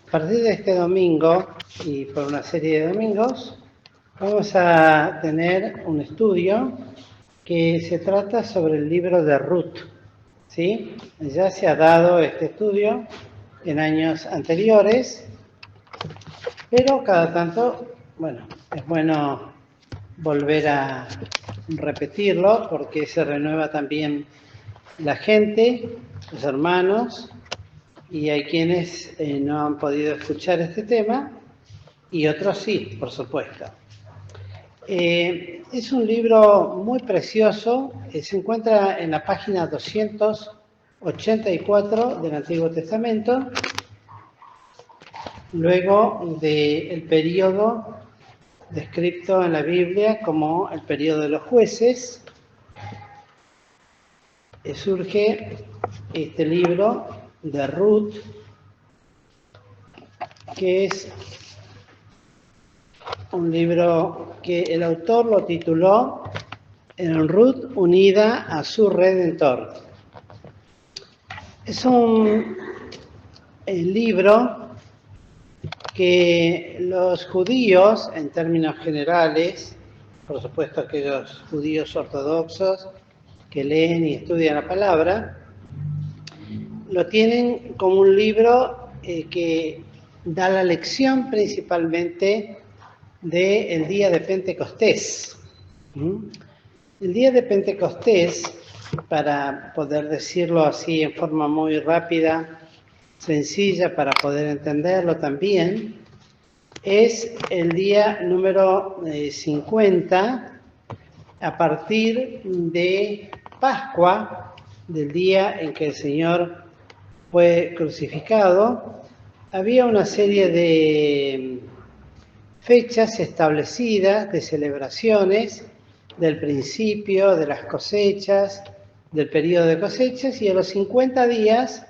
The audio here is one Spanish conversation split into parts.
A partir de este domingo y por una serie de domingos vamos a tener un estudio que se trata sobre el libro de Ruth, ¿sí? Ya se ha dado este estudio en años anteriores, pero cada tanto, bueno, es bueno volver a repetirlo porque se renueva también la gente, los hermanos, y hay quienes no han podido escuchar este tema y otros sí, por supuesto. Es un libro muy precioso, se encuentra en la página 284 del Antiguo Testamento, luego del periodo descrito en la Biblia como el periodo de los jueces. Surge este libro de Ruth, que es un libro que el autor lo tituló En Ruth unida a su Redentor. Es un libro que los judíos, en términos generales, por supuesto aquellos judíos ortodoxos que leen y estudian la palabra, lo tienen como un libro que da la lección principalmente del día de Pentecostés. El día de Pentecostés, para poder decirlo así en forma muy rápida, sencilla, para poder entenderlo también, es el día número 50 a partir de Pascua, del día en que el Señor fue crucificado. Había una serie de fechas establecidas de celebraciones del principio de las cosechas, del periodo de cosechas, y a los 50 días,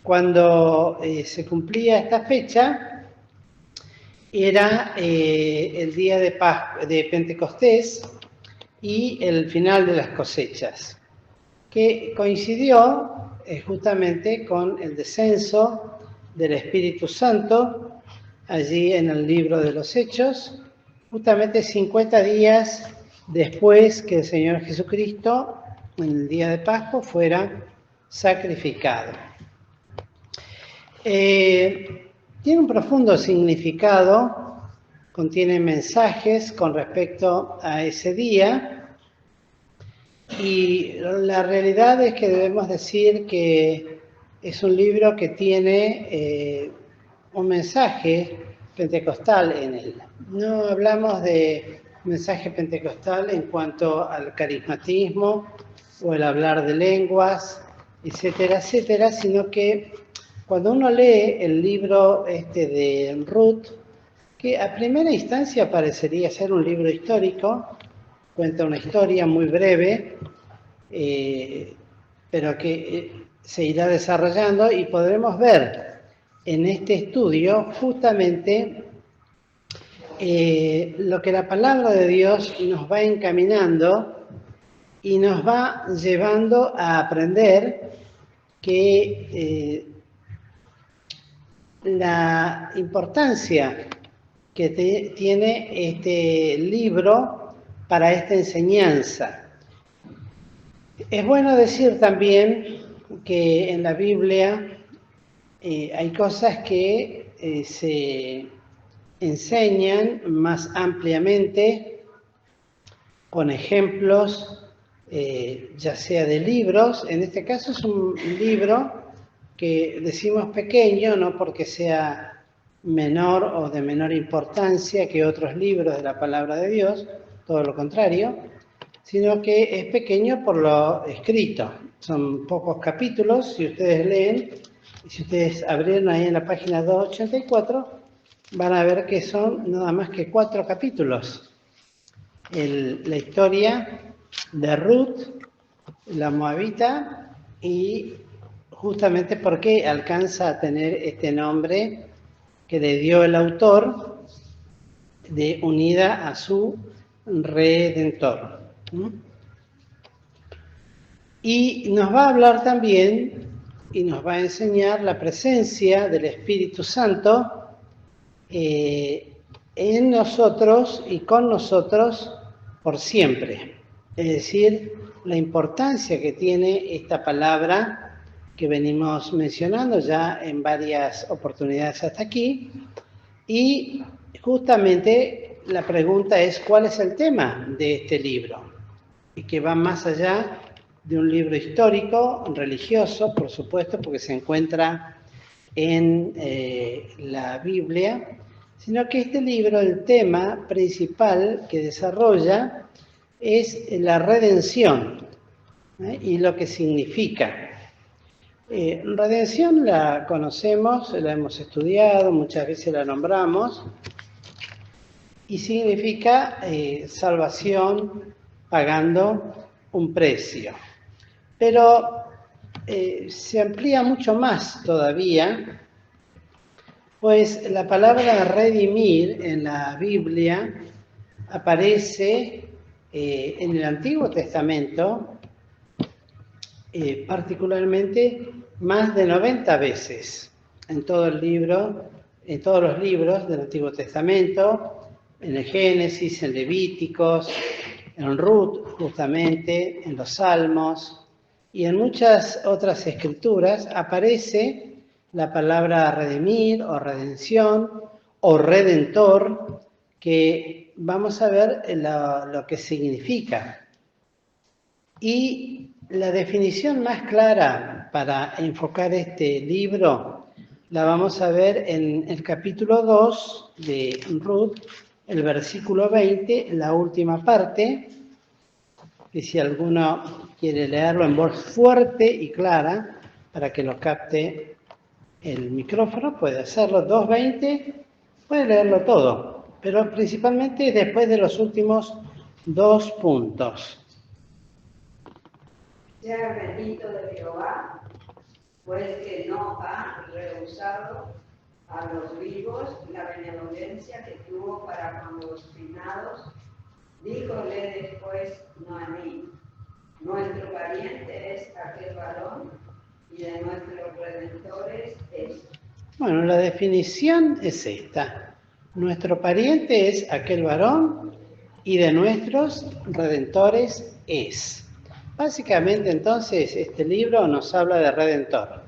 cuando se cumplía esta fecha, era el día de Pentecostés y el final de las cosechas, que coincidió justamente con el descenso del Espíritu Santo allí en el libro de los Hechos, justamente 50 días después que el Señor Jesucristo, en el día de Pascua, fuera sacrificado. Tiene un profundo significado, contiene mensajes con respecto a ese día, y la realidad es que debemos decir que es un libro que tiene un mensaje pentecostal en él. No hablamos de mensaje pentecostal en cuanto al carismatismo o el hablar de lenguas, etcétera, etcétera, sino que cuando uno lee el libro de Ruth, que a primera instancia parecería ser un libro histórico, cuenta una historia muy breve, pero que se irá desarrollando y podremos ver en este estudio justamente lo que la palabra de Dios nos va encaminando y nos va llevando a aprender que la importancia que tiene este libro para esta enseñanza. Es bueno decir también que en la Biblia hay cosas que se enseñan más ampliamente con ejemplos, ya sea de libros. En este caso es un libro que decimos pequeño, no porque sea menor o de menor importancia que otros libros de la palabra de Dios, todo lo contrario, sino que es pequeño por lo escrito. Son pocos capítulos, si ustedes leen, si ustedes abrieron ahí en la página 284, van a ver que son nada más que 4 capítulos. La historia de Ruth, la moabita, y justamente por qué alcanza a tener este nombre que le dio el autor de unida a su Redentor. Y nos va a hablar también y nos va a enseñar la presencia del Espíritu Santo en nosotros y con nosotros por siempre. Es decir, la importancia que tiene esta palabra que venimos mencionando ya en varias oportunidades hasta aquí. Y justamente la pregunta es, ¿cuál es el tema de este libro? Y que va más allá de un libro histórico, religioso, por supuesto, porque se encuentra en la Biblia, sino que este libro, el tema principal que desarrolla es la redención, y lo que significa. Redención la conocemos, la hemos estudiado, muchas veces la nombramos, y significa salvación pagando un precio. Pero se amplía mucho más todavía, pues la palabra redimir en la Biblia aparece en el Antiguo Testamento particularmente más de 90 veces en todo el libro, en todos los libros del Antiguo Testamento, en el Génesis, en Levíticos, en Ruth justamente, en los Salmos y en muchas otras escrituras aparece la palabra redimir o redención o redentor, que vamos a ver lo que significa. Y la definición más clara para enfocar este libro la vamos a ver en el capítulo 2 de Ruth, el versículo 20, la última parte, que si alguno quiere leerlo en voz fuerte y clara, para que lo capte el micrófono, puede hacerlo, 2:20, puede leerlo todo, pero principalmente después de los últimos 2 puntos. Sea bendito de Jehová, pues que no ha rehusado a los vivos la benevolencia que tuvo para con los finados. Díjole después Noemí: nuestro pariente es aquel varón, y de nuestros redentores es. Bueno, la definición es esta. Nuestro pariente es aquel varón, y de nuestros redentores es. Básicamente, entonces, este libro nos habla de redentor.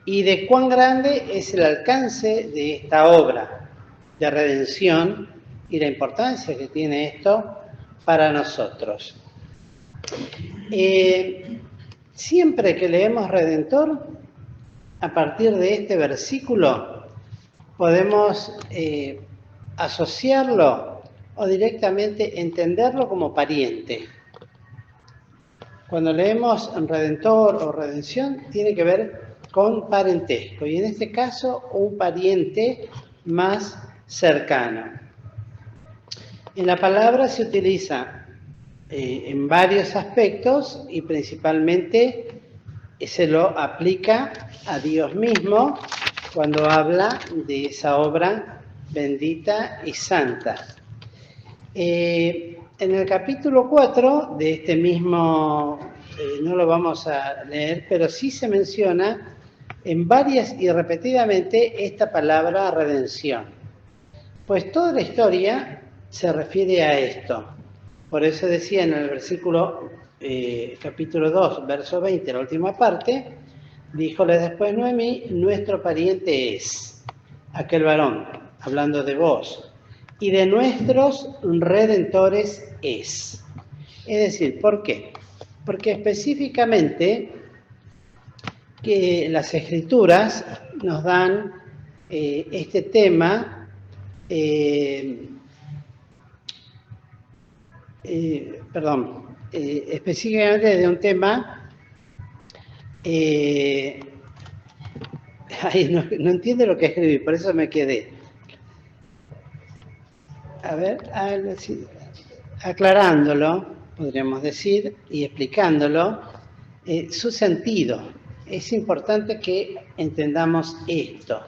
Y de cuán grande es el alcance de esta obra de redención y la importancia que tiene esto para nosotros. Siempre que leemos redentor, a partir de este versículo, podemos asociarlo o directamente entenderlo como pariente. Cuando leemos redentor o redención, tiene que ver con parentesco, y en este caso un pariente más cercano. En la palabra se utiliza en varios aspectos y principalmente se lo aplica a Dios mismo cuando habla de esa obra bendita y santa. En el capítulo 4 de este mismo, no lo vamos a leer, pero sí se menciona en varias y repetidamente esta palabra redención. Pues toda la historia se refiere a esto. Por eso decía en el versículo, capítulo 2, verso 20, la última parte, díjole después Noemí: nuestro pariente es aquel varón, hablando de vos, y de nuestros redentores es. Es decir, ¿por qué? Porque específicamente que las Escrituras nos dan este tema, específicamente de un tema, no entiendo lo que escribí, por eso me quedé. A ver, aclarándolo, podríamos decir, y explicándolo, su sentido. Es importante que entendamos esto,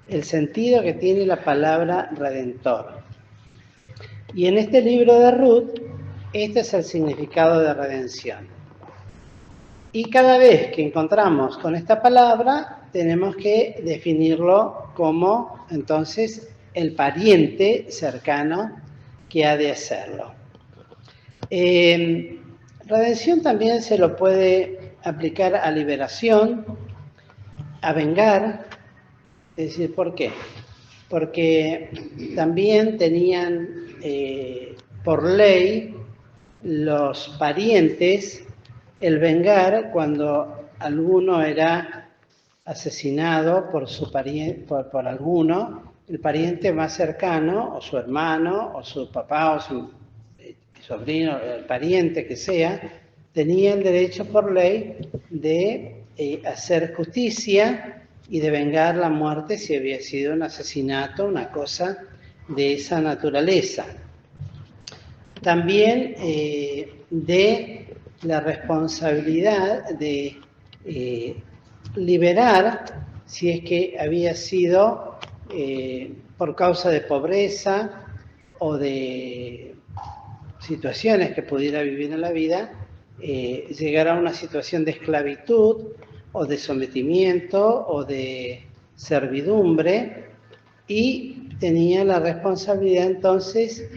el sentido que tiene la palabra redentor. Y en este libro de Ruth, este es el significado de redención. Y cada vez que encontramos con esta palabra, tenemos que definirlo como, entonces, el pariente cercano que ha de hacerlo. Redención también se lo puede aplicar a liberación, a vengar. Es decir, ¿por qué? Porque también tenían por ley los parientes el vengar cuando alguno era asesinado por su pariente, por alguno, el pariente más cercano, o su hermano, o su papá, o su sobrino, el pariente que sea, tenía el derecho por ley de hacer justicia y de vengar la muerte si había sido un asesinato, una cosa de esa naturaleza. También de la responsabilidad de liberar si es que había sido por causa de pobreza o de situaciones que pudiera vivir en la vida, llegar a una situación de esclavitud o de sometimiento o de servidumbre, y tenía la responsabilidad entonces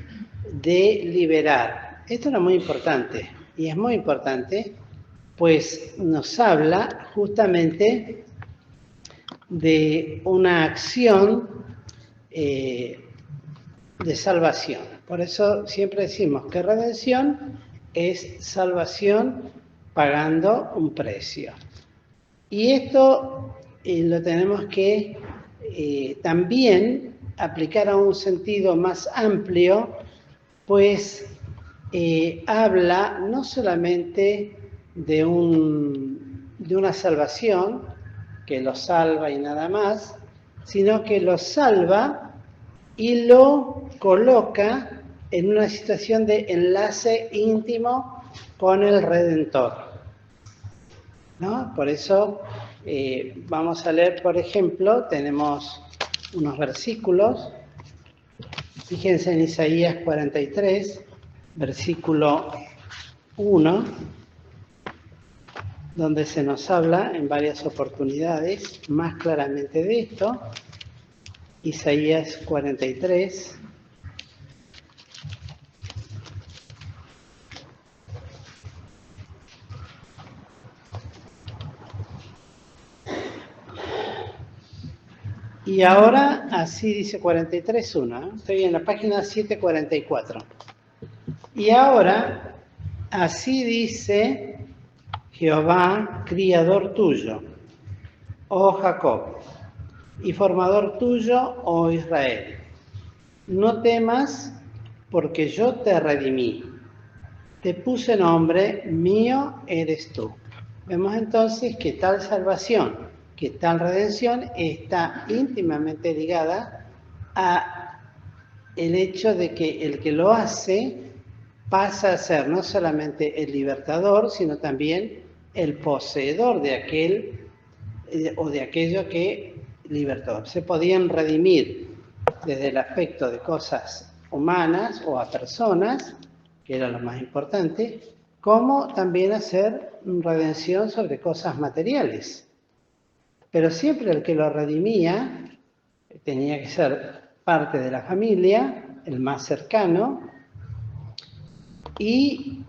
de liberar. Esto era muy importante, y es muy importante, pues nos habla justamente de una acción de salvación. Por eso siempre decimos que redención es salvación pagando un precio. Y esto lo tenemos que también aplicar a un sentido más amplio, pues habla no solamente de una salvación que lo salva y nada más, sino que lo salva y lo coloca en una situación de enlace íntimo con el Redentor, ¿no? Por eso vamos a leer, por ejemplo, tenemos unos versículos. Fíjense en Isaías 43, versículo 1, donde se nos habla en varias oportunidades más claramente de esto. Isaías 43. Y ahora, así dice 43.1, estoy en la página 744. Y ahora, así dice Jehová, criador tuyo, oh Jacob, y formador tuyo, oh Israel. No temas, porque yo te redimí. Te puse nombre, mío eres tú. Vemos entonces que tal salvación, que tal redención está íntimamente ligada a el hecho de que el que lo hace pasa a ser no solamente el libertador, sino también el poseedor de aquel o de aquello que libertó. Se podían redimir desde el aspecto de cosas humanas o a personas, que era lo más importante, como también hacer redención sobre cosas materiales. Pero siempre el que lo redimía tenía que ser parte de la familia, el más cercano, y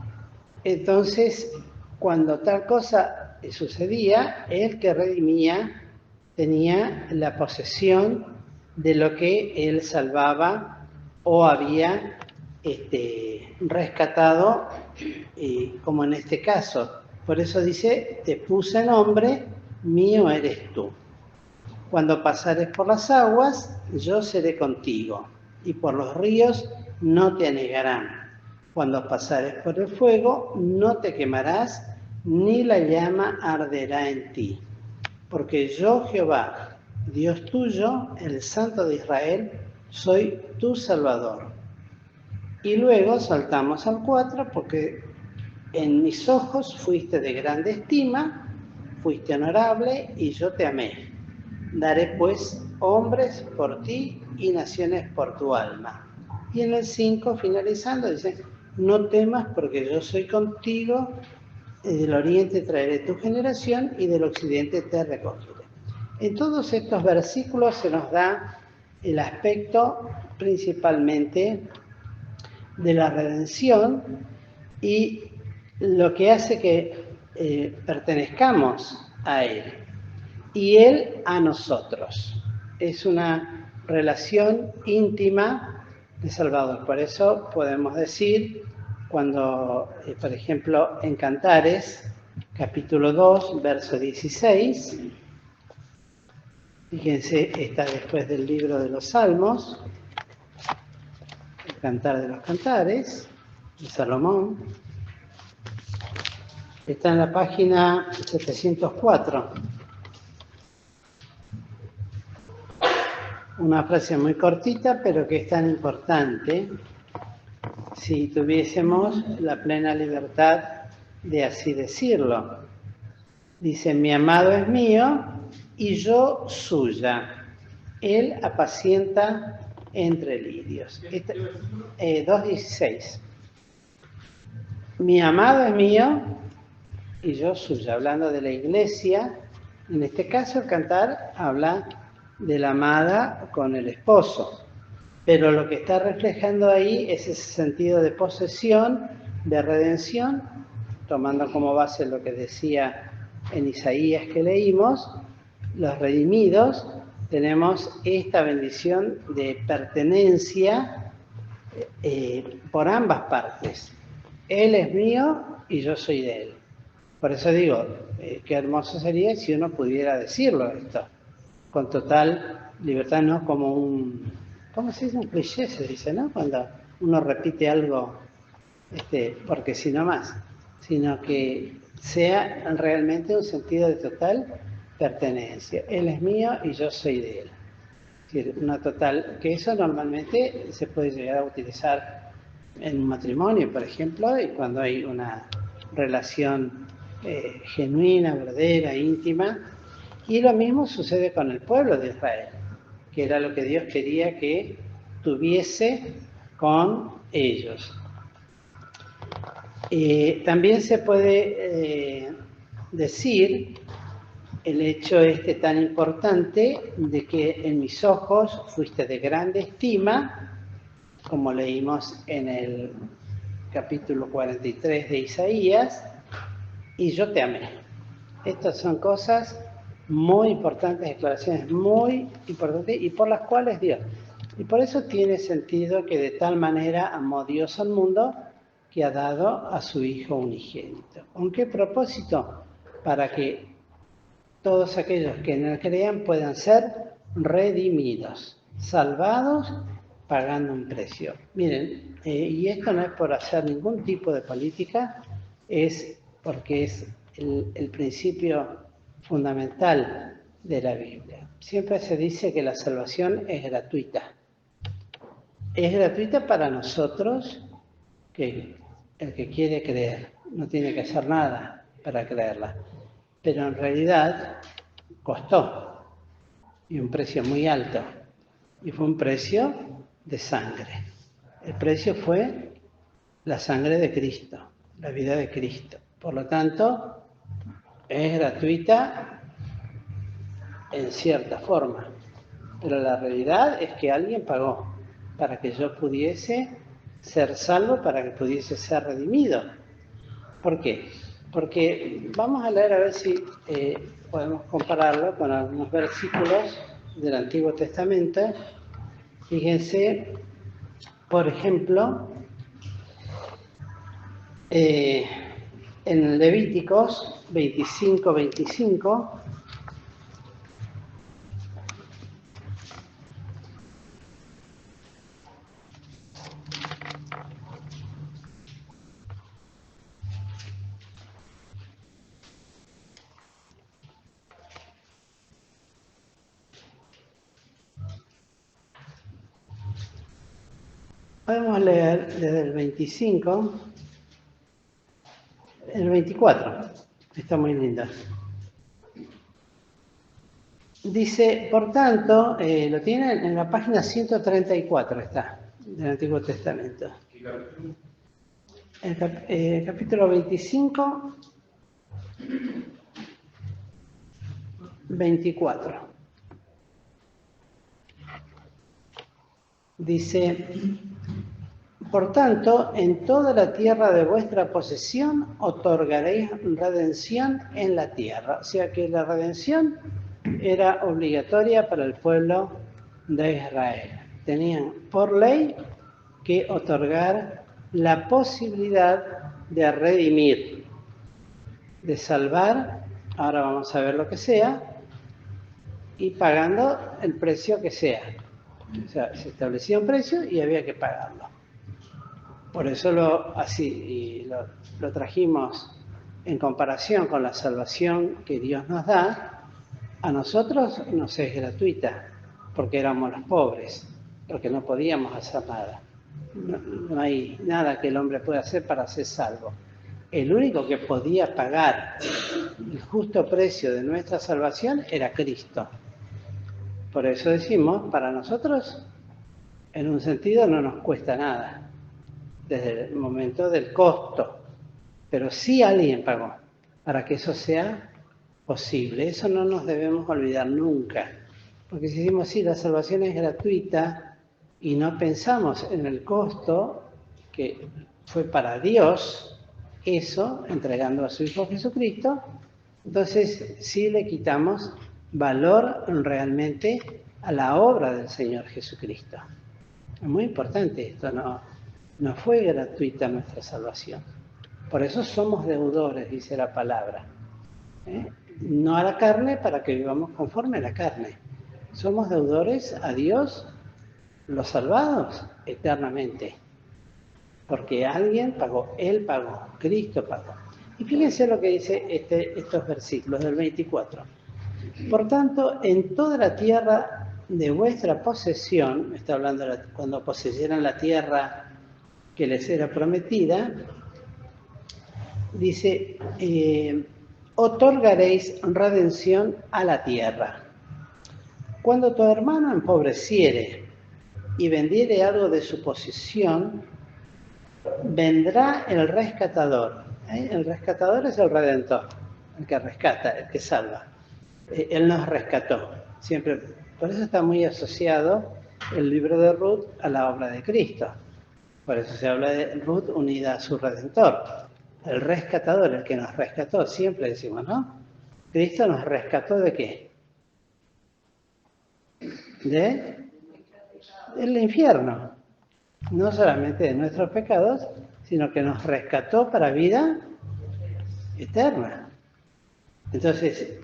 entonces cuando tal cosa sucedía, el que redimía tenía la posesión de lo que él salvaba o había rescatado, como en este caso. Por eso dice, te puse nombre, mío eres tú. Cuando pasares por las aguas, yo seré contigo, y por los ríos no te anegarán. Cuando pasares por el fuego, no te quemarás, ni la llama arderá en ti. Porque yo, Jehová, Dios tuyo, el Santo de Israel, soy tu Salvador. Y luego saltamos al 4, porque en mis ojos fuiste de grande estima, fuiste honorable, y yo te amé. Daré pues hombres por ti y naciones por tu alma. Y en el 5, finalizando, dice, no temas porque yo soy contigo, del oriente traeré tu generación y del occidente te recogeré. En todos estos versículos se nos da el aspecto principalmente de la redención y lo que hace que pertenezcamos a Él y Él a nosotros. Es una relación íntima de Salvador. Por eso podemos decir, cuando, por ejemplo, en Cantares, capítulo 2, verso 16, fíjense, está después del libro de los Salmos, el Cantar de los Cantares, de Salomón, está en la página 704. Una frase muy cortita, pero que es tan importante si tuviésemos la plena libertad de así decirlo. Dice, mi amado es mío y yo suya. Él apacienta entre lirios. 2.16. Mi amado es mío y yo suya. Hablando de la iglesia, en este caso el cantar habla de la amada con el esposo. Pero lo que está reflejando ahí es ese sentido de posesión, de redención, tomando como base lo que decía en Isaías que leímos, los redimidos, tenemos esta bendición de pertenencia por ambas partes. Él es mío y yo soy de él. Por eso digo, qué hermoso sería si uno pudiera decirlo esto, con total libertad, no como un, ¿cómo se dice? Un cliché se dice, ¿no? Cuando uno repite algo, porque si no más, sino que sea realmente un sentido de total pertenencia. Él es mío y yo soy de él. Es decir, una total, que eso normalmente se puede llegar a utilizar en un matrimonio, por ejemplo, y cuando hay una relación genuina, verdadera, íntima. Y lo mismo sucede con el pueblo de Israel, que era lo que Dios quería que tuviese con ellos. También se puede decir el hecho tan importante de que en mis ojos fuiste de grande estima, como leímos en el capítulo 43 de Isaías, y yo te amé. Estas son cosas muy importantes, declaraciones muy importantes y por las cuales Dios. Y por eso tiene sentido que de tal manera amó Dios al mundo que ha dado a su Hijo unigénito. ¿Con qué propósito? Para que todos aquellos que en él crean puedan ser redimidos, salvados, pagando un precio. Miren, y esto no es por hacer ningún tipo de política, es porque es el principio fundamental de la Biblia. Siempre se dice que la salvación es gratuita. Es gratuita para nosotros, que el que quiere creer no tiene que hacer nada para creerla. Pero en realidad costó, y un precio muy alto, y fue un precio de sangre. El precio fue la sangre de Cristo, la vida de Cristo. Por lo tanto, es gratuita en cierta forma, pero la realidad es que alguien pagó para que yo pudiese ser salvo, para que pudiese ser redimido. ¿Por qué? Porque vamos a leer a ver si podemos compararlo con algunos versículos del Antiguo Testamento. Fíjense, por ejemplo, en Levíticos 25:25, podemos leer desde el 25, el 24, está muy linda. Dice, por tanto, lo tienen en la página 134, está, del Antiguo Testamento. El capítulo 25, 24. Dice, por tanto, en toda la tierra de vuestra posesión otorgaréis redención en la tierra. O sea que la redención era obligatoria para el pueblo de Israel. Tenían por ley que otorgar la posibilidad de redimir, de salvar, ahora vamos a ver lo que sea, y pagando el precio que sea. O sea, se establecía un precio y había que pagarlo. Por eso lo trajimos en comparación con la salvación que Dios nos da. A nosotros nos es gratuita, porque éramos los pobres, porque no podíamos hacer nada. No hay nada que el hombre pueda hacer para ser salvo. El único que podía pagar el justo precio de nuestra salvación era Cristo. Por eso decimos, para nosotros, en un sentido, no nos cuesta nada, desde el momento del costo. Pero sí alguien pagó para que eso sea posible. Eso no nos debemos olvidar nunca. Porque si decimos, sí, la salvación es gratuita y no pensamos en el costo que fue para Dios, eso, entregando a su Hijo Jesucristo, entonces sí le quitamos valor realmente a la obra del Señor Jesucristo. Es muy importante esto, no fue gratuita nuestra salvación. Por eso somos deudores, dice la palabra. No a la carne para que vivamos conforme a la carne. Somos deudores a Dios, los salvados, eternamente. Porque alguien pagó, Él pagó, Cristo pagó. Y fíjense lo que dice estos versículos del 24. Por tanto, en toda la tierra de vuestra posesión, está hablando cuando poseyeran la tierra que les era prometida, dice, otorgaréis redención a la tierra. Cuando tu hermano empobreciere y vendiere algo de su posesión, vendrá el rescatador. El rescatador es el redentor, el que rescata, el que salva. Él nos rescató. Siempre, por eso está muy asociado el libro de Ruth a la obra de Cristo. Por eso se habla de Ruth unida a su redentor. El rescatador, el que nos rescató, siempre decimos, ¿no? Cristo nos rescató ¿de qué? Del infierno. No solamente de nuestros pecados, sino que nos rescató para vida eterna. Entonces,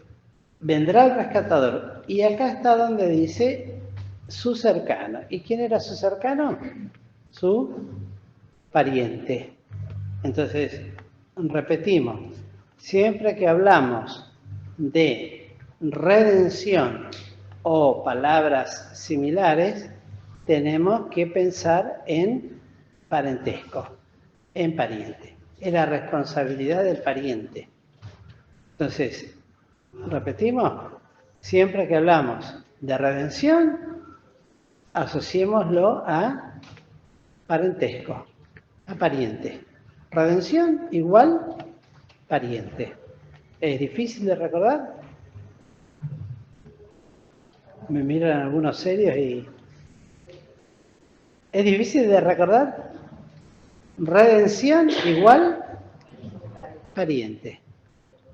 vendrá el rescatador. Y acá está donde dice su cercano. ¿Y quién era su cercano? Su pariente. Entonces, repetimos, siempre que hablamos de redención o palabras similares, tenemos que pensar en parentesco, en pariente. Es la responsabilidad del pariente. Entonces, repetimos, siempre que hablamos de redención, asociémoslo a parentesco, a pariente. Redención igual pariente. ¿Es difícil de recordar? Me miran algunos serios y... ¿Es difícil de recordar? Redención igual pariente.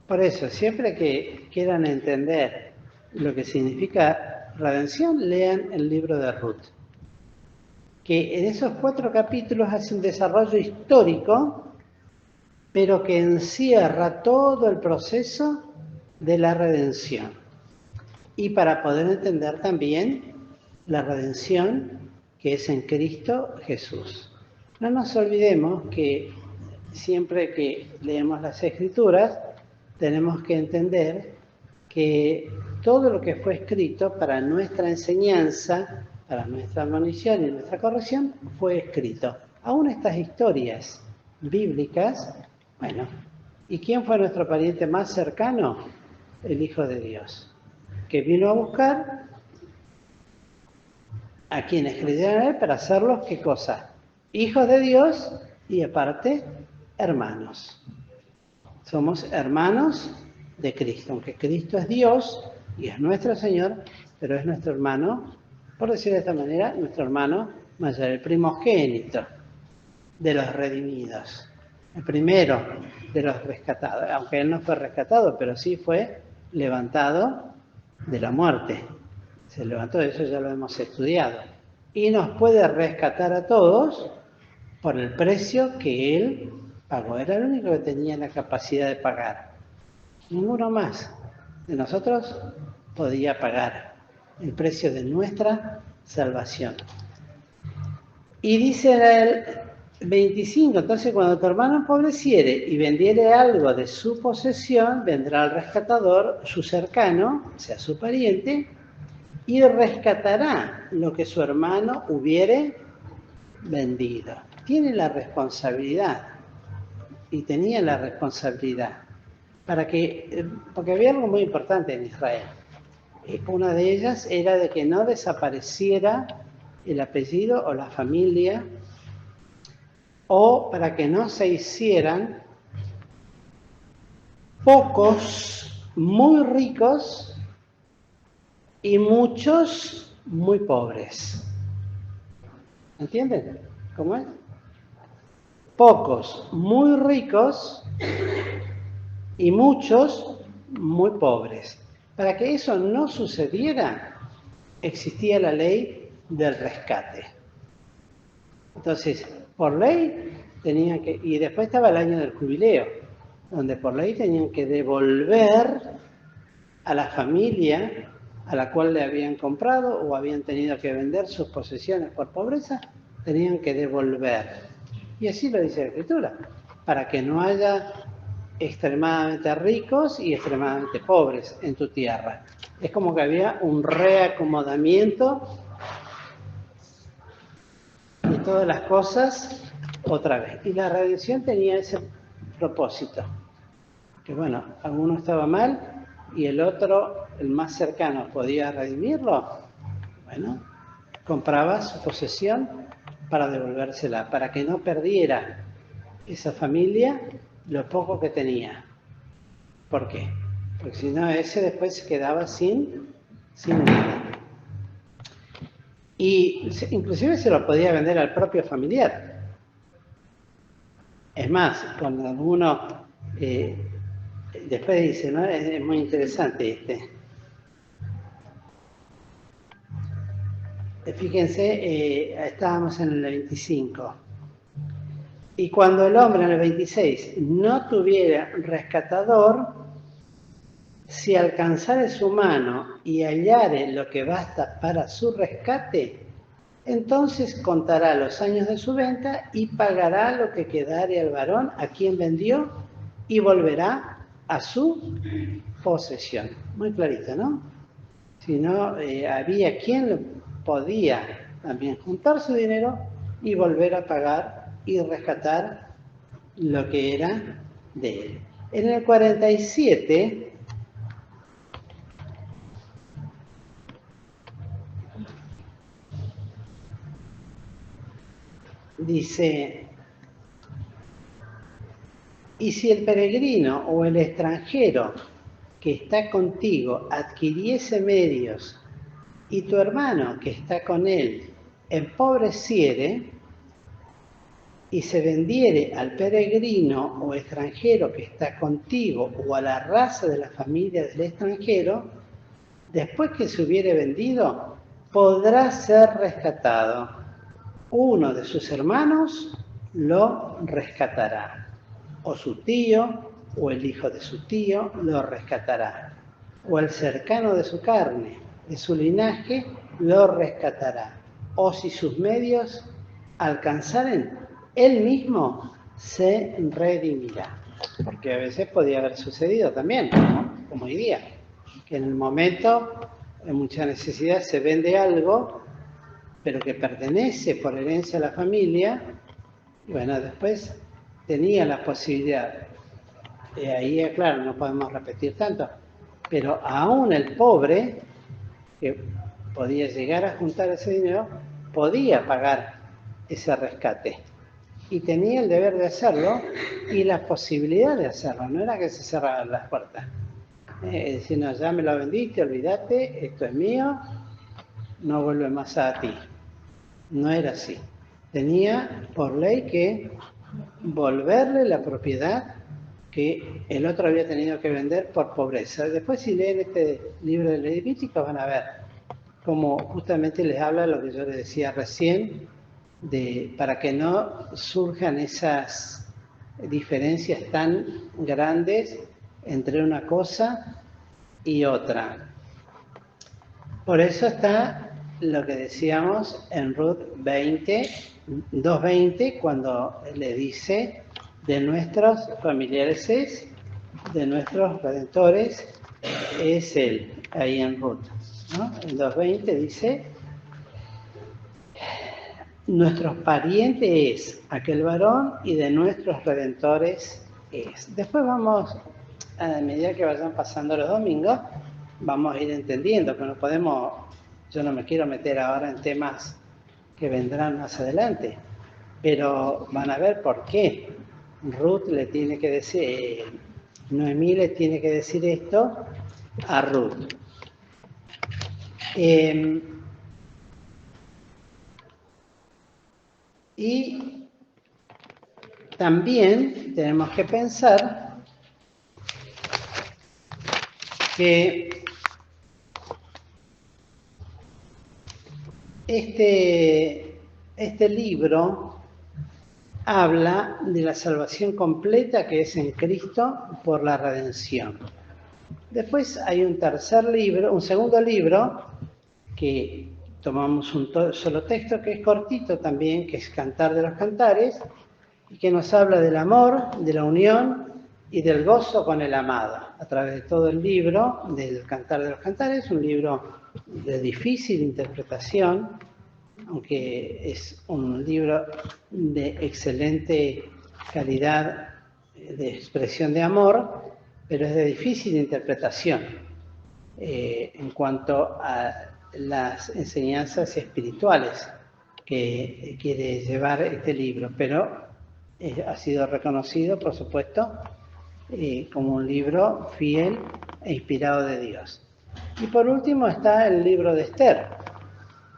Por eso, siempre que quieran entender lo que significa redención, lean el libro de Ruth. Que en esos 4 capítulos hace un desarrollo histórico, pero que encierra todo el proceso de la redención. Y para poder entender también la redención que es en Cristo Jesús. No nos olvidemos que siempre que leemos las Escrituras, tenemos que entender que todo lo que fue escrito para nuestra enseñanza, para nuestra admonición y nuestra corrección, fue escrito. Aún estas historias bíblicas, bueno, ¿y quién fue nuestro pariente más cercano? El Hijo de Dios, que vino a buscar a quienes creyeran en Él para hacerlos, ¿qué cosa? Hijos de Dios y aparte, hermanos. Somos hermanos de Cristo, aunque Cristo es Dios y es nuestro Señor, pero es nuestro hermano, por decir de esta manera, nuestro hermano mayor, el primogénito de los redimidos, el primero de los rescatados, aunque él no fue rescatado, pero sí fue levantado de la muerte. Se levantó, eso ya lo hemos estudiado. Y nos puede rescatar a todos por el precio que él pagó. Era el único que tenía la capacidad de pagar. Ninguno más de nosotros podía pagar el precio de nuestra salvación. Y dice el 25, entonces cuando tu hermano empobreciere y vendiere algo de su posesión, vendrá el rescatador, su cercano, o sea, su pariente, y rescatará lo que su hermano hubiere vendido. Tiene la responsabilidad, y tenía la responsabilidad, porque había algo muy importante en Israel. Una de ellas era de que no desapareciera el apellido o la familia, o para que no se hicieran pocos muy ricos y muchos muy pobres. ¿Entienden cómo es? Pocos muy ricos y muchos muy pobres. Para que eso no sucediera, existía la ley del rescate. Entonces, por ley tenían que, y después estaba el año del jubileo, donde por ley tenían que devolver a la familia a la cual le habían comprado o habían tenido que vender sus posesiones por pobreza, tenían que devolver. Y así lo dice la Escritura, para que no haya extremadamente ricos y extremadamente pobres en tu tierra. Es como que había un reacomodamiento de todas las cosas otra vez. Y la redención tenía ese propósito. Que bueno, alguno estaba mal y el otro, el más cercano, podía redimirlo. Bueno, compraba su posesión para devolvérsela, para que no perdiera esa familia lo poco que tenía. ¿Por qué? Porque si no, ese después se quedaba sin nada. Y inclusive se lo podía vender al propio familiar. Es más, cuando alguno después dice, ¿no? Es muy interesante este. Fíjense, estábamos en el 25. Y cuando el hombre en el 26 no tuviera rescatador, si alcanzare su mano y hallare lo que basta para su rescate, entonces contará los años de su venta y pagará lo que quedare al varón a quien vendió y volverá a su posesión. Muy clarito, ¿no? Si no, había quien podía también juntar su dinero y volver a pagar y rescatar lo que era de él. En el 47 dice, y si el peregrino o el extranjero que está contigo adquiriese medios y tu hermano que está con él empobreciere y se vendiere al peregrino o extranjero que está contigo o a la raza de la familia del extranjero, después que se hubiere vendido, podrá ser rescatado. Uno de sus hermanos lo rescatará, o su tío, o el hijo de su tío lo rescatará, o el cercano de su carne, de su linaje, lo rescatará, o si sus medios alcanzaren, él mismo se redimirá. Porque a veces podía haber sucedido también, como hoy día, que en el momento de mucha necesidad se vende algo, pero que pertenece por herencia a la familia, y bueno, después tenía la posibilidad, ahí claro, no podemos repetir tanto, pero aún el pobre, que podía llegar a juntar ese dinero, podía pagar ese rescate. y tenía el deber de hacerlo y la posibilidad de hacerlo, no era que se cerraran las puertas. Es decir, no, ya me lo vendiste, olvídate, esto es mío, no vuelve más a ti. No era así. Tenía por ley que volverle la propiedad que el otro había tenido que vender por pobreza. Después, si leen este libro de Levítico, van a ver cómo justamente les habla lo que yo les decía recién, para que no surjan esas diferencias tan grandes entre una cosa y otra. Por eso está lo que decíamos en Ruth 2:20, cuando le dice de nuestros familiares de nuestros redentores es Él, ahí en Ruth, ¿no? En 2:20 dice, nuestros parientes es aquel varón y de nuestros redentores es. Después vamos, a medida que vayan pasando los domingos, vamos a ir entendiendo que no podemos, yo no me quiero meter ahora en temas que vendrán más adelante, pero van a ver por qué Ruth le tiene que decir, Noemí le tiene que decir esto a Ruth. Y también tenemos que pensar que este libro habla de la salvación completa que es en Cristo por la redención. Después hay un segundo libro, que tomamos un solo texto que es cortito también, que es Cantar de los Cantares, y que nos habla del amor, de la unión y del gozo con el amado. A través de todo el libro del Cantar de los Cantares, un libro de difícil interpretación, aunque es un libro de excelente calidad de expresión de amor, pero es de difícil interpretación en cuanto a las enseñanzas espirituales que quiere llevar este libro, pero ha sido reconocido, por supuesto, como un libro fiel e inspirado de Dios. Y por último está el libro de Esther,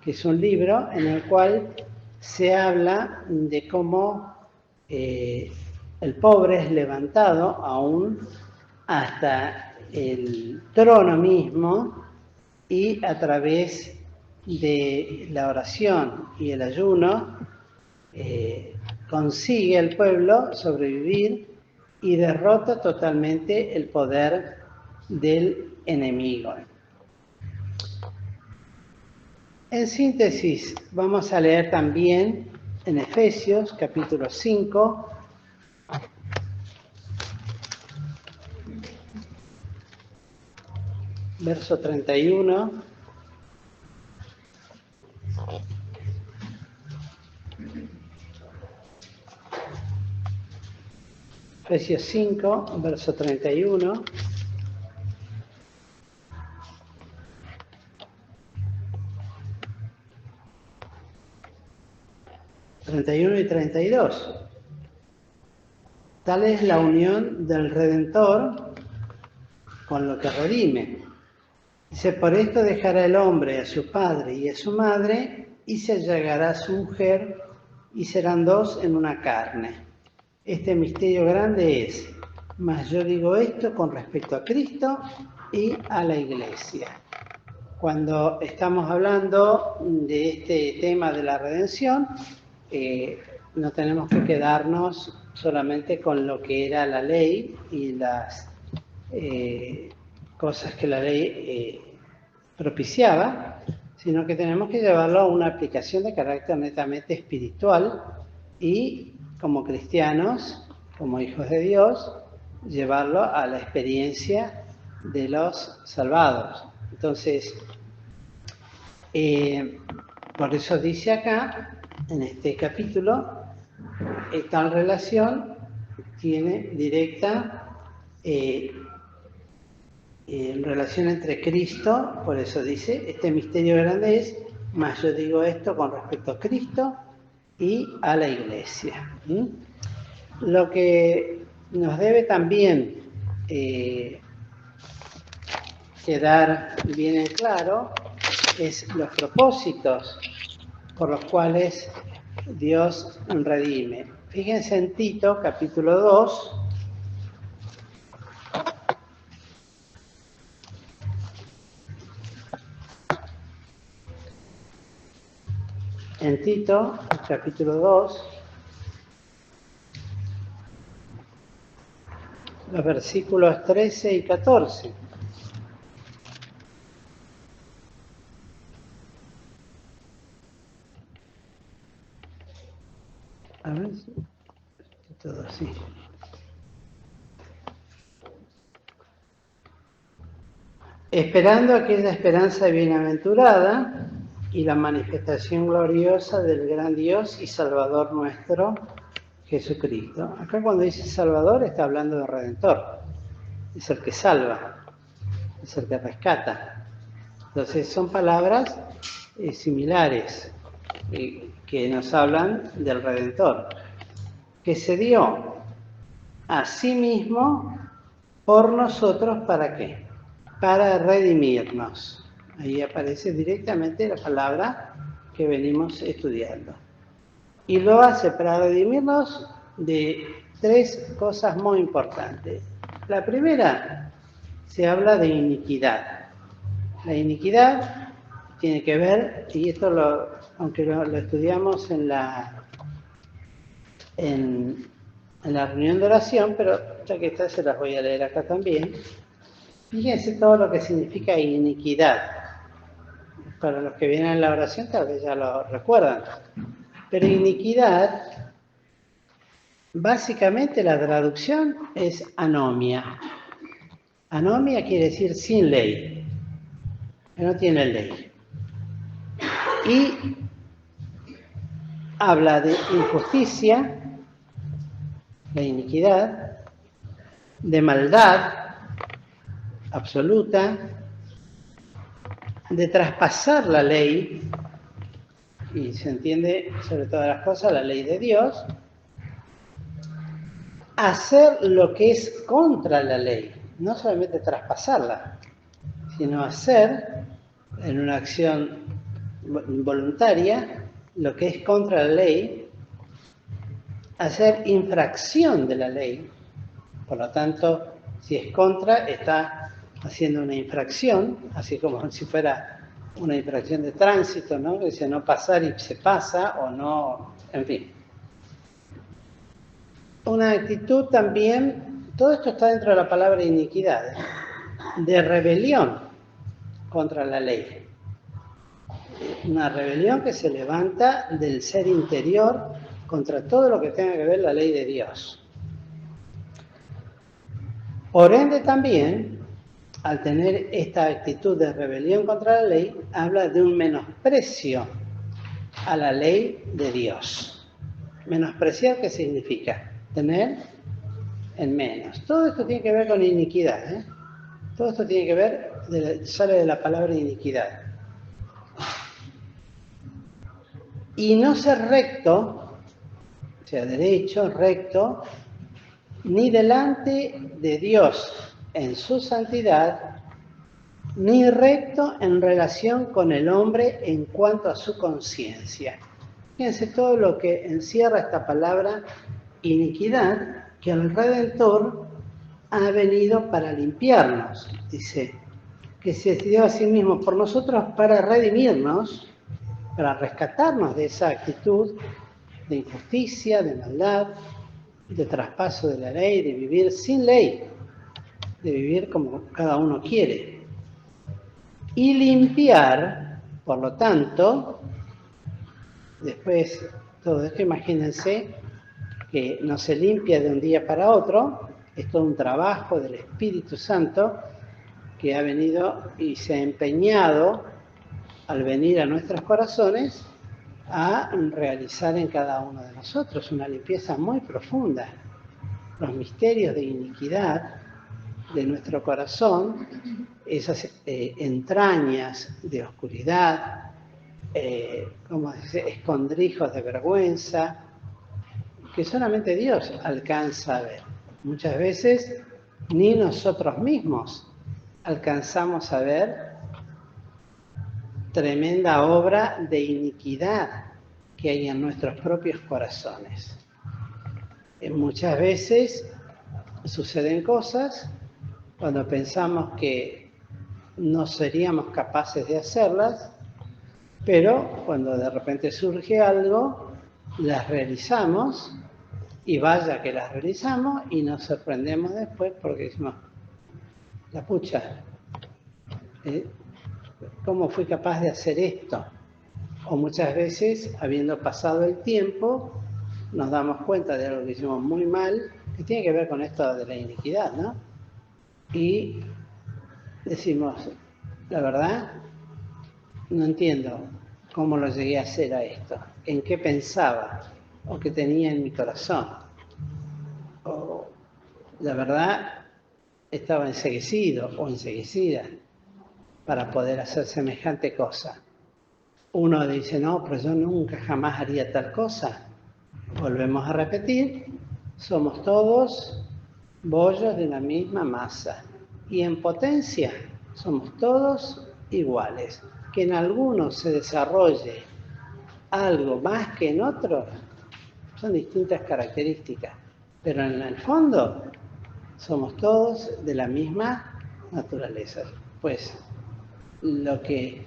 que es un libro en el cual se habla de cómo el pobre es levantado aún hasta el trono mismo y a través de la oración y el ayuno consigue el pueblo sobrevivir y derrota totalmente el poder del enemigo. En síntesis, vamos a leer también en Efesios capítulo 5, verso 31. Efesios 5, verso 31. Y 32. Tal es la unión del Redentor con lo que redime. Dice, por esto dejará el hombre a su padre y a su madre, y se allegará a su mujer, y serán dos en una carne. Este misterio grande es, mas yo digo esto con respecto a Cristo y a la Iglesia. Cuando estamos hablando de este tema de la redención, no tenemos que quedarnos solamente con lo que era la ley y las cosas que la ley propiciaba, sino que tenemos que llevarlo a una aplicación de carácter netamente espiritual y como cristianos, como hijos de Dios, llevarlo a la experiencia de los salvados. Entonces, por eso dice acá, en este capítulo, tal relación tiene directa relación entre Cristo, por eso dice, este misterio grande es, mas yo digo esto con respecto a Cristo y a la Iglesia. Lo que nos debe también quedar bien en claro es los propósitos por los cuales Dios redime. Fíjense en Tito, capítulo 2. En Tito, capítulo 2, los versículos 13 y 14. A ver, todo así. Esperando aquella esperanza bienaventurada y la manifestación gloriosa del gran Dios y Salvador nuestro, Jesucristo. Acá cuando dice Salvador está hablando de Redentor. Es el que salva, es el que rescata. Entonces son palabras similares que nos hablan del Redentor, que se dio a sí mismo por nosotros, ¿para qué? Para redimirnos. Ahí aparece directamente la palabra que venimos estudiando. Y lo hace para redimirnos de tres cosas muy importantes. La primera, se habla de iniquidad. La iniquidad tiene que ver, y esto aunque lo estudiamos en la reunión de oración, pero ya que está se las voy a leer acá también. Fíjense todo lo que significa iniquidad. Para los que vienen en la oración tal vez ya lo recuerdan. Pero iniquidad, básicamente la traducción es anomia. Anomia quiere decir sin ley, que no tiene ley. Y habla de injusticia, de iniquidad, de maldad absoluta, de traspasar la ley, y se entiende sobre todas las cosas la ley de Dios, hacer lo que es contra la ley, no solamente traspasarla, sino hacer en una acción voluntaria lo que es contra la ley, hacer infracción de la ley. Por lo tanto, si es contra, está haciendo una infracción, así como si fuera una infracción de tránsito, ¿no? Que dice no pasar y se pasa, o no, en fin. Una actitud también, todo esto está dentro de la palabra iniquidad, de rebelión contra la ley. Una rebelión que se levanta del ser interior contra todo lo que tenga que ver la ley de Dios. Por ende también, al tener esta actitud de rebelión contra la ley, habla de un menosprecio a la ley de Dios. Menospreciar, ¿qué significa? Tener en menos. Todo esto tiene que ver con iniquidad, ¿eh? Todo esto tiene que ver, sale de la palabra iniquidad. Y no ser recto, o sea, derecho, recto, ni delante de Dios en su santidad, ni recto en relación con el hombre en cuanto a su conciencia. Fíjense todo lo que encierra esta palabra iniquidad, que el Redentor ha venido para limpiarnos, dice, que se dio a sí mismo por nosotros para redimirnos, para rescatarnos de esa actitud de injusticia, de maldad, de traspaso de la ley, de vivir sin ley, de vivir como cada uno quiere. Y limpiar, por lo tanto, después todo esto, imagínense que no se limpia de un día para otro, es todo un trabajo del Espíritu Santo que ha venido y se ha empeñado al venir a nuestros corazones a realizar en cada uno de nosotros una limpieza muy profunda. Los misterios de iniquidad de nuestro corazón, esas entrañas de oscuridad, como dice, escondrijos de vergüenza, que solamente Dios alcanza a ver. Muchas veces ni nosotros mismos alcanzamos a ver tremenda obra de iniquidad que hay en nuestros propios corazones. Muchas veces suceden cosas cuando pensamos que no seríamos capaces de hacerlas, pero cuando de repente surge algo, las realizamos, y vaya que las realizamos y nos sorprendemos después porque decimos, la pucha, ¿cómo fui capaz de hacer esto? O muchas veces, habiendo pasado el tiempo, nos damos cuenta de algo que hicimos muy mal, que tiene que ver con esto de la iniquidad, ¿no? Y decimos, la verdad, no entiendo cómo lo llegué a hacer a esto, en qué pensaba o qué tenía en mi corazón. O la verdad, estaba enceguecido o enceguecida para poder hacer semejante cosa. Uno dice, no, pero yo nunca jamás haría tal cosa. Volvemos a repetir, somos todos bollos de la misma masa. Y en potencia somos todos iguales. Que en algunos se desarrolle algo más que en otros, son distintas características. Pero en el fondo somos todos de la misma naturaleza. Pues lo que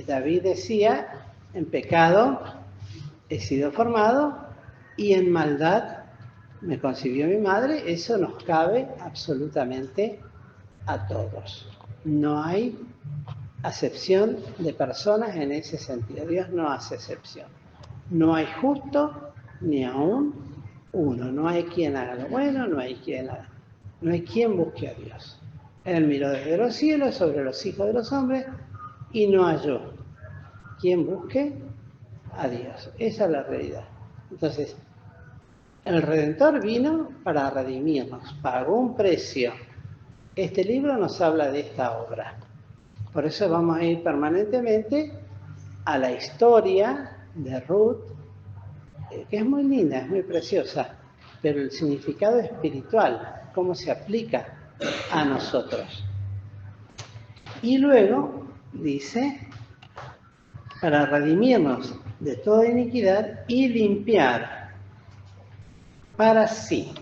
David decía, en pecado he sido formado y en maldad me concibió mi madre, eso nos cabe absolutamente a todos. No hay acepción de personas en ese sentido. Dios no hace excepción. No hay justo ni aún uno. No hay quien haga lo bueno, no hay quien busque a Dios. Él miró desde los cielos sobre los hijos de los hombres y no halló quien busque a Dios. Esa es la realidad. Entonces, el Redentor vino para redimirnos, pagó un precio. Este libro nos habla de esta obra. Por eso vamos a ir permanentemente a la historia de Ruth, que es muy linda, es muy preciosa, pero el significado espiritual, cómo se aplica a nosotros. Y luego dice, para redimirnos de toda iniquidad y limpiar para sí.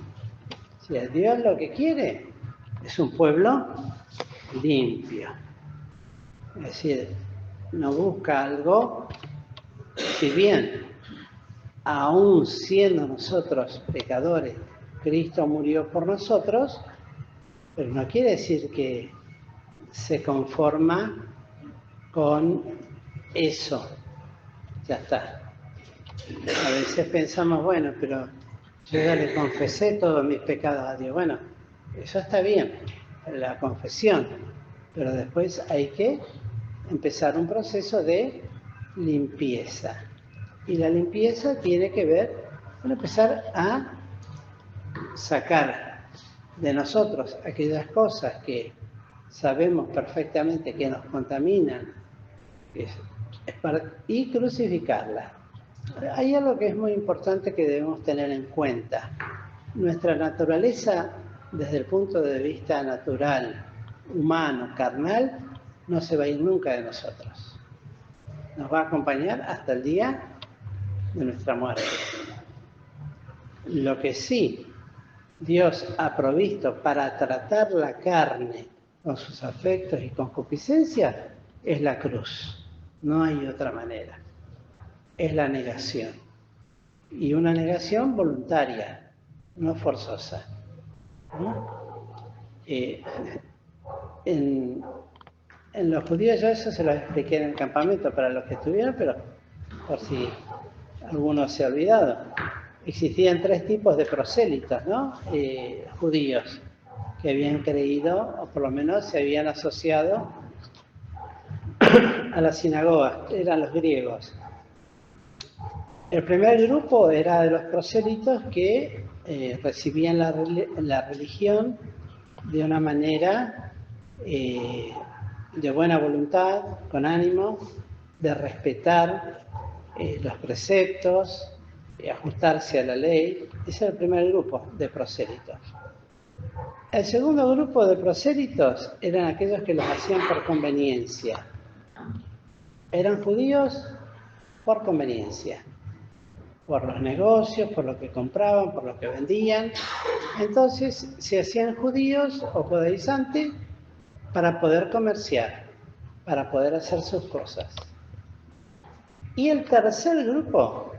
Si Dios lo que quiere es un pueblo limpio. Es decir, no busca algo, si bien, aún siendo nosotros pecadores, Cristo murió por nosotros, pero no quiere decir que se conforma con eso. Ya está. A veces pensamos, bueno, pero yo ya le confesé todos mis pecados a Dios. Bueno, eso está bien, la confesión, pero después hay que empezar un proceso de limpieza. Y la limpieza tiene que ver con empezar a sacar de nosotros aquellas cosas que sabemos perfectamente que nos contaminan y crucificarlas. Hay algo que es muy importante que debemos tener en cuenta. Nuestra naturaleza, desde el punto de vista natural, humano, carnal, no se va a ir nunca de nosotros. Nos va a acompañar hasta el día de nuestra muerte. Lo que sí Dios ha provisto para tratar la carne con sus afectos y concupiscencias es la cruz. No hay otra manera. Es la negación. Y una negación voluntaria, no forzosa. En los judíos yo eso se lo expliqué en el campamento para los que estuvieron, pero por si alguno se ha olvidado. Existían 3 tipos de prosélitos, ¿no? Judíos, que habían creído, o por lo menos se habían asociado a la sinagoga, eran los griegos. El primer grupo era de los prosélitos que recibían la religión de una manera de buena voluntad, con ánimo, de respetar los preceptos, y ajustarse a la ley. Ese es el primer grupo de prosélitos. El segundo grupo de prosélitos eran aquellos que los hacían por conveniencia. Eran judíos por conveniencia, por los negocios, por lo que compraban, por lo que vendían. Entonces se hacían judíos o judaizantes para poder comerciar, para poder hacer sus cosas. Y el tercer grupo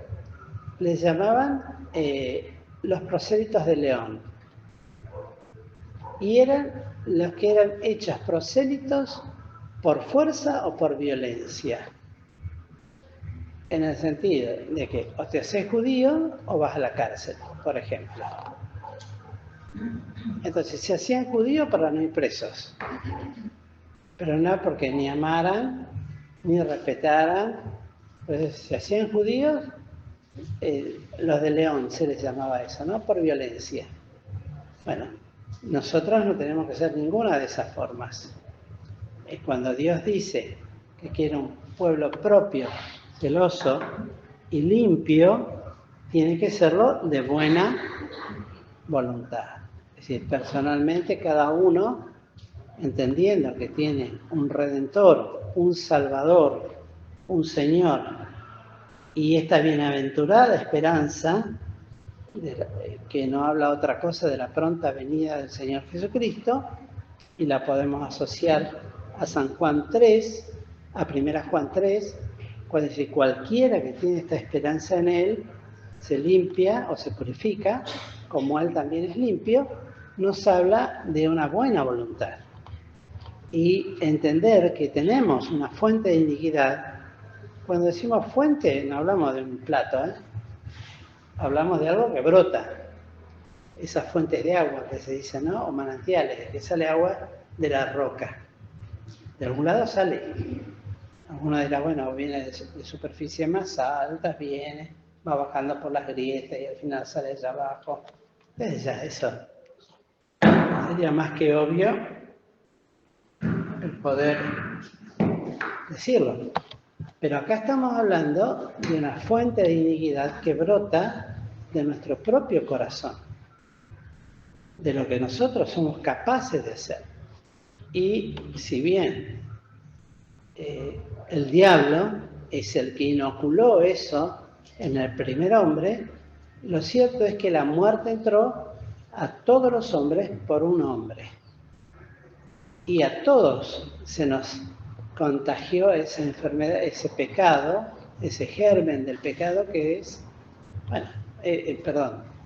les llamaban los prosélitos de León. Y eran los que eran hechos prosélitos por fuerza o por violencia. En el sentido de que o te haces judío o vas a la cárcel, por ejemplo. Entonces se hacían judíos para no ir presos. Pero no porque ni amaran, ni respetaran. Entonces se hacían judíos, los de León se les llamaba eso, ¿no? Por violencia. Bueno, nosotros no tenemos que hacer ninguna de esas formas. Es cuando Dios dice que quiere un pueblo propio, celoso y limpio, tiene que serlo de buena voluntad. Es decir, personalmente cada uno, entendiendo que tiene un Redentor, un Salvador, un Señor, y esta bienaventurada esperanza, que no habla otra cosa de la pronta venida del Señor Jesucristo, y la podemos asociar a San Juan 3, a 1 Juan 3, cuando dice cualquiera que tiene esta esperanza en Él, se limpia o se purifica, como Él también es limpio, nos habla de una buena voluntad. Y entender que tenemos una fuente de iniquidad. Cuando decimos fuente, no hablamos de un plato, hablamos de algo que brota. Esas fuentes de agua que se dicen, ¿no? O manantiales, que sale agua de la roca. De algún lado sale. Alguno dirá, bueno, viene de superficie más alta, viene, va bajando por las grietas y al final sale allá abajo. Entonces ya eso sería más que obvio el poder decirlo. Pero acá estamos hablando de una fuente de iniquidad que brota de nuestro propio corazón, de lo que nosotros somos capaces de hacer. Y si bien el diablo es el que inoculó eso en el primer hombre, lo cierto es que la muerte entró a todos los hombres por un hombre. Y a todos se nos contagió esa enfermedad, ese pecado, ese germen del pecado que es,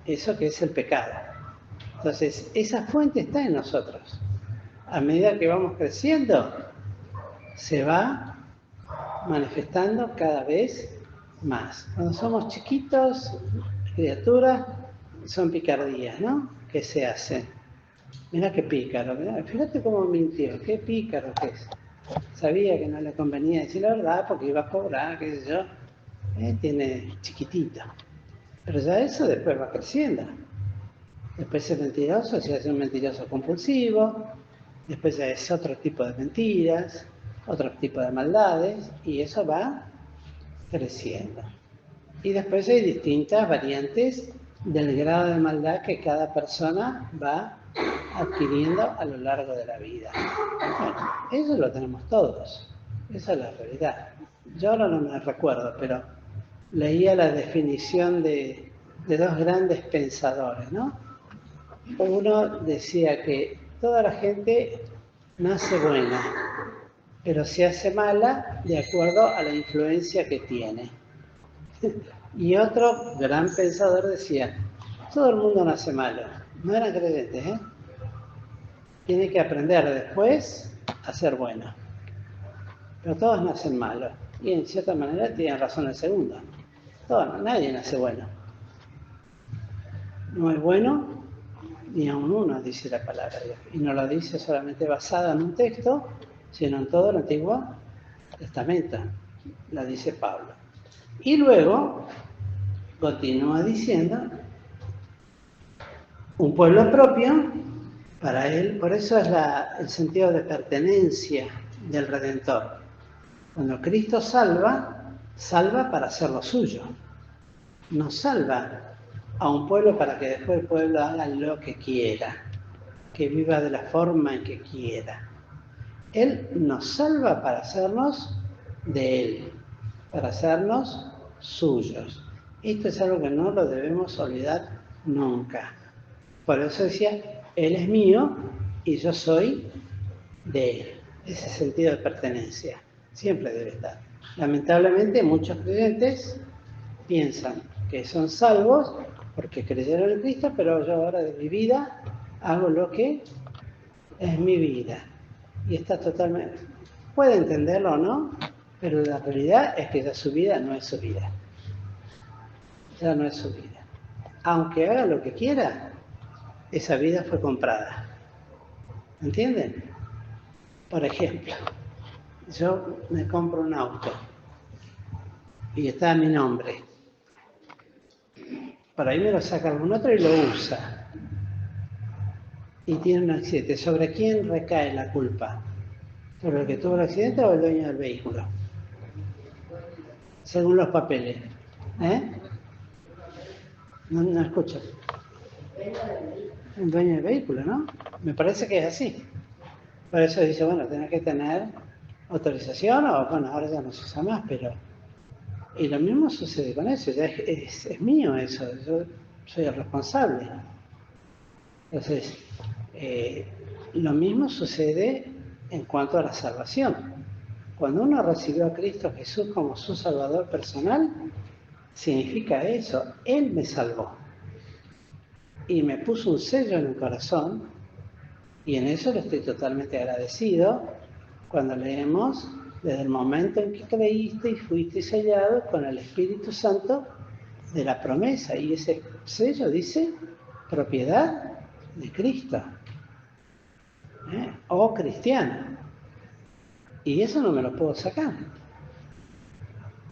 eso que es el pecado. Entonces, esa fuente está en nosotros. A medida que vamos creciendo, se va manifestando cada vez más. Cuando somos chiquitos, criaturas, son picardías, ¿no? Que se hacen. Mirá qué pícaro, mirá, fíjate cómo mintió, qué pícaro que es. Sabía que no le convenía decir la verdad porque iba a cobrar, qué sé yo. Tiene chiquitito. Pero ya eso después va creciendo. Después es mentiroso, se hace un mentiroso compulsivo. Después ya es otro tipo de mentiras, otro tipo de maldades, y eso va creciendo. Y después hay distintas variantes del grado de maldad que cada persona va adquiriendo a lo largo de la vida. Bueno, eso lo tenemos todos, esa es la realidad. Yo ahora no me recuerdo, pero leía la definición de dos grandes pensadores, ¿no? Uno decía que toda la gente nace buena, pero se hace mala de acuerdo a la influencia que tiene. Y otro gran pensador decía, todo el mundo nace malo, no eran creyentes, Tiene que aprender después a ser bueno. Pero todos nacen malos. Y en cierta manera tienen razón el segundo. Nadie nace bueno. No es bueno ni aun uno, dice la palabra de Dios. Y no lo dice solamente basada en un texto, sino en todo el Antiguo Testamento. La dice Pablo. Y luego continúa diciendo, un pueblo propio, para él, por eso es el sentido de pertenencia del Redentor. Cuando Cristo salva, salva para hacer lo suyo. No salva a un pueblo para que después el pueblo haga lo que quiera, que viva de la forma en que quiera. Él nos salva para hacernos de Él, para hacernos suyos. Esto es algo que no lo debemos olvidar nunca. Por eso decía, Él es mío y yo soy de Él. Ese sentido de pertenencia siempre debe estar. Lamentablemente muchos creyentes piensan que son salvos porque creyeron en Cristo, pero yo ahora de mi vida hago lo que es mi vida. Y está totalmente... Puede entenderlo o no, pero la realidad es que ya su vida no es su vida. Ya no es su vida. Aunque haga lo que quiera, esa vida fue comprada. ¿Entienden? Por ejemplo, yo me compro un auto y está a mi nombre. Por ahí me lo saca algún otro y lo usa. Y tiene un accidente. ¿Sobre quién recae la culpa? ¿Sobre el que tuvo el accidente o el dueño del vehículo? Según los papeles. No escucho. El dueño del vehículo, ¿no? Me parece que es así. Por eso dice, bueno, tenés que tener autorización o, bueno, ahora ya no se usa más, pero... Y lo mismo sucede con eso, ya es mío eso, yo soy el responsable. Entonces, lo mismo sucede en cuanto a la salvación. Cuando uno recibió a Cristo Jesús como su Salvador personal, significa eso, Él me salvó. Y me puso un sello en el corazón, y en eso le estoy totalmente agradecido cuando leemos desde el momento en que creíste y fuiste sellado con el Espíritu Santo de la promesa. Y ese sello dice propiedad de Cristo. O cristiano. Y eso no me lo puedo sacar.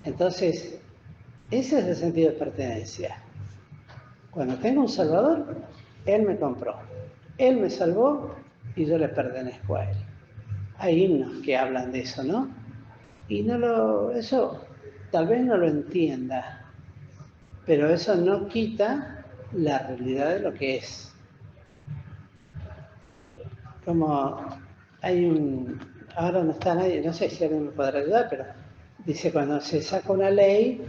Entonces, ese es el sentido de pertenencia. Cuando tengo un Salvador, Él me compró. Él me salvó y yo le pertenezco a Él. Hay himnos que hablan de eso, ¿no? Y eso tal vez no lo entienda, pero eso no quita la realidad de lo que es. Como ahora no está nadie, no sé si alguien me podrá ayudar, pero dice cuando se saca una ley,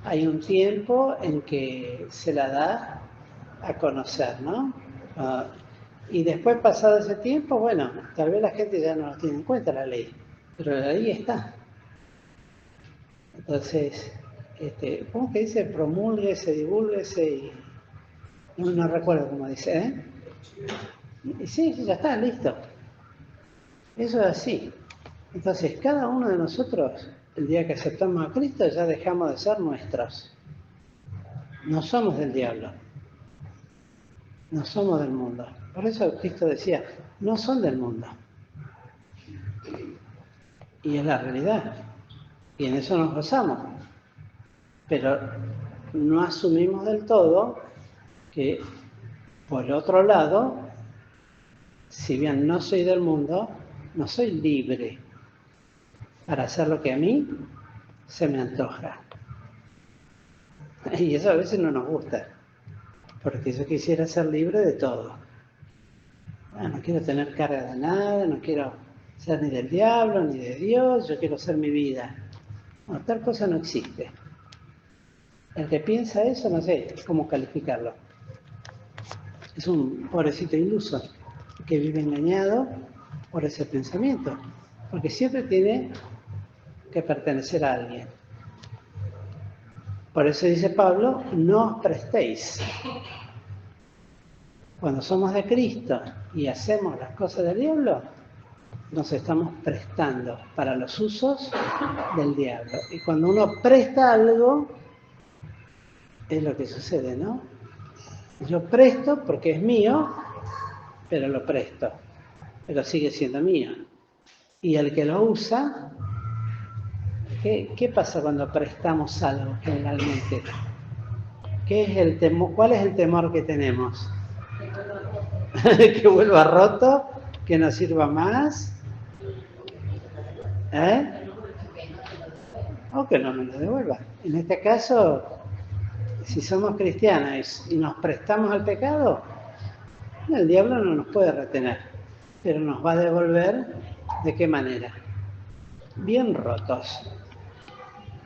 hay un tiempo en que se la da a conocer, ¿no? Y después, pasado ese tiempo, bueno, tal vez la gente ya no tiene en cuenta la ley, pero la ley está. Entonces, ¿cómo que dice? Promúlguese, divúlguese y... No recuerdo cómo dice, Y sí, ya está, listo. Eso es así. Entonces, cada uno de nosotros, el día que aceptamos a Cristo, ya dejamos de ser nuestros. No somos del diablo. No somos del mundo. Por eso Cristo decía, no son del mundo. Y es la realidad. Y en eso nos gozamos. Pero no asumimos del todo que, por otro lado, si bien no soy del mundo, no soy libre para hacer lo que a mí se me antoja. Y eso a veces no nos gusta, porque yo quisiera ser libre de todo. No quiero tener carga de nada, no quiero ser ni del diablo, ni de Dios, yo quiero ser mi vida. No, tal cosa no existe. El que piensa eso, no sé cómo calificarlo. Es un pobrecito iluso que vive engañado por ese pensamiento, porque siempre tiene que pertenecer a alguien. Por eso dice Pablo, no os prestéis. Cuando somos de Cristo y hacemos las cosas del diablo, nos estamos prestando para los usos del diablo. Y cuando uno presta algo, es lo que sucede, ¿no? Yo presto porque es mío, pero lo presto. Pero sigue siendo mío. Y el que lo usa, ¿qué pasa cuando prestamos algo generalmente? ¿Cuál es el temor que tenemos? Que vuelva roto, que no sirva más. ¿Eh? O que no me lo devuelva. En este caso, si somos cristianos y nos prestamos al pecado, el diablo no nos puede retener, pero nos va a devolver ¿de qué manera? Bien rotos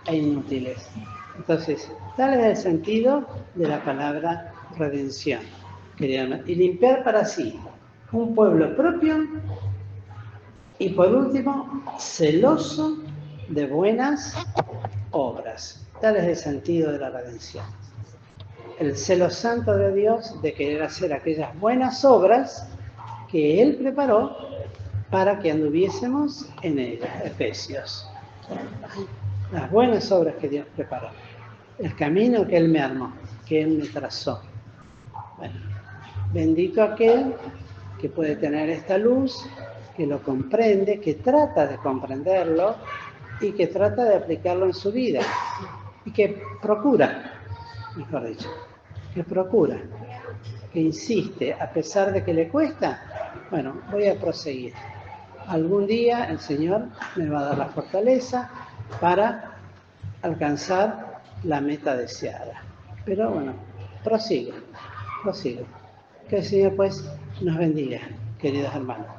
e inútiles. Entonces, tal es el sentido de la palabra redención. Y limpiar para sí un pueblo propio y por último, celoso de buenas obras. Tal es el sentido de la redención. El celo santo de Dios de querer hacer aquellas buenas obras que Él preparó para que anduviésemos en ellas. Efesios. Las buenas obras que Dios preparó. El camino que Él me armó, que Él me trazó. Bueno, bendito aquel que puede tener esta luz, que lo comprende, que trata de comprenderlo y que trata de aplicarlo en su vida. Y que procura, mejor dicho, que procura, que insiste, a pesar de que le cuesta, bueno, voy a proseguir. Algún día el Señor me va a dar la fortaleza para alcanzar la meta deseada. Pero bueno, prosigo. Que el Señor pues nos bendiga, queridos hermanos.